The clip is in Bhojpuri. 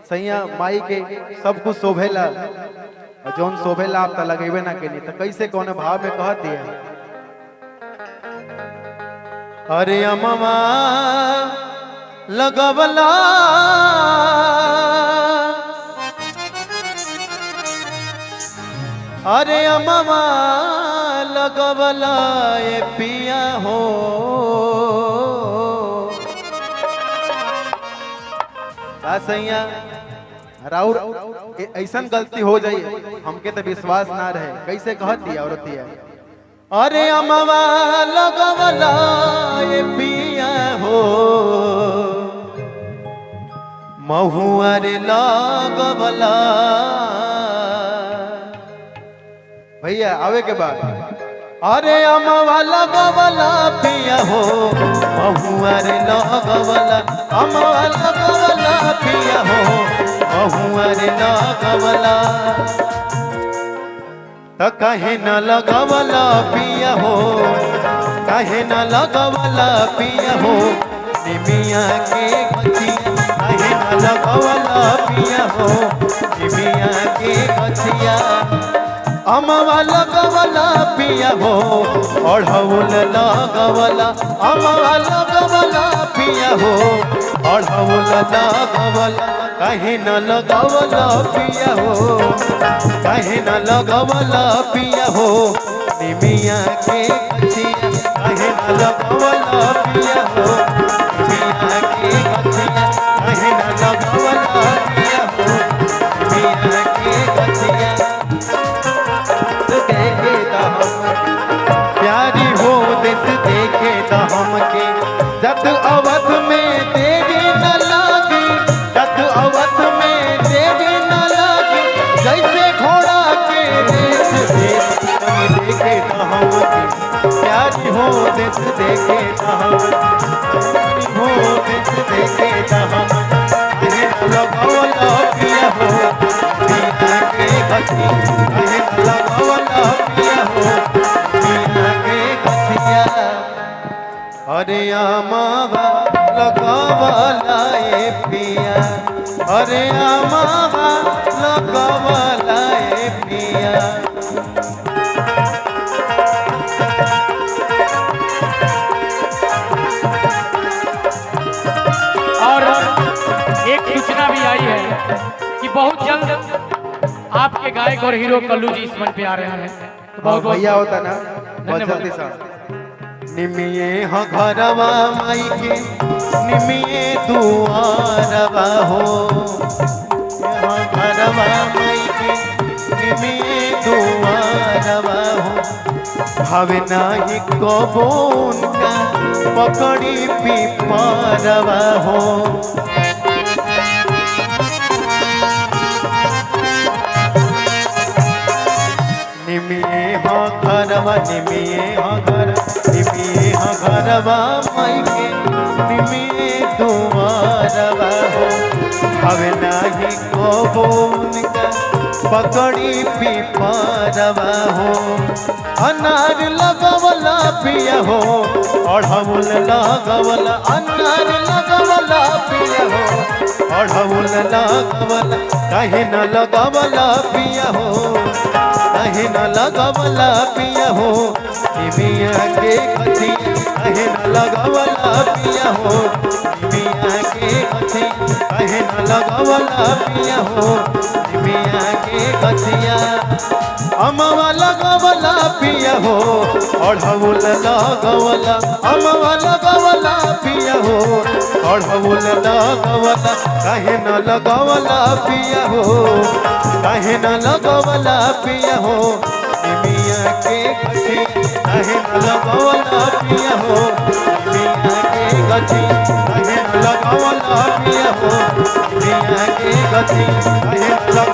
सैया माई के सब कुछ शोभेला जौन शोभेला आप त लगेबे ना के नहीं तो कैसे कौन भाव में कहती है। अरे अम्मा लगवला अरे अम्मा लगवला ये पिया हो सैया राउर ऐसा गलती हो जाए हमके तो विश्वास ना रहे कैसे कहती औरत है। अरे अम्मा लगवला ये पिया हो महुआ रे लगवला भैया आवे के बाद अरे अम्मा लगवला पिया हो महुआ रे लगवला अम्मा लगवला पिया हो महुआ रे लगवला त कहे न लगवला पिया हो कहे न लगवला पिया हो निमिया के गछिया कहे न लगवला पिया हो निमिया के गछिया अम्मा लगवला पिया हो अढ़ौल लगवला अम्मा लगवला पिया हो अढ़ौल लगवला कहे न लगवला पिया हो कहे न लगवला पिया हो निमिया के गछिया कहे न लगवला पिया हो निमिया के गछिया कहे न लगवला पिया हो निमिया के गछिया प्यारी हो दिस देखे त हमके जत अवध में देवी न लागी जत अवध में देवी न लागी जैसे घोड़ा के देश देखे त हमके प्यारी हो दिस देखे त हमके हो दिस देखे त हमके लगवला पिया हो पिया के गछी कहे लगवला पिया हो पिया के गछिया अरे अम्मा लगवला ये पिया अरे अम्मा लगवला ये पिया और एक सूचना भी आई है कि बहुत जल्द आपके गायक और हीरो कल्लू जी इस मन पे आ रहे हैं तो बहुत भैया होता ना बहुत जल्दी सा निमिये ह घरवा माई के निमिये दुआरवा हो यहाँ घरवा माई के निमिये दुआरवा हो भावे नाही कबून का पकड़ी पिपरवा हो निमिये ह घरवा निमिये ह घर निमिये ह घरवा माई के निमिये दुआरवा हो भावे नाही कबून का पकड़ी पिपरवा हो अनार लगवला पिया हो अढ़ौल लगवला अनार लगवला पिया हो अढ़ौल लगवला कहे न लगवला पिया हो कहे न लगवला पिया हो निमिया के गछिया कहे न लगवला पिया हो निमिया के गछिया कहे न लगवला पिया हो निमिया के गछिया अम्मा लगवला पिया हो अढ़ौल लगवला अम्मा लगवला पिया हो अढ़ौल लगवला कहे न लगवला पिया हो कहे न लगवला पिया हो निमिया के गछिया कहे न लगवला पिया हो निमिया के गछिया कहे न लगवला पिया हो निमिया के गछिया कहे न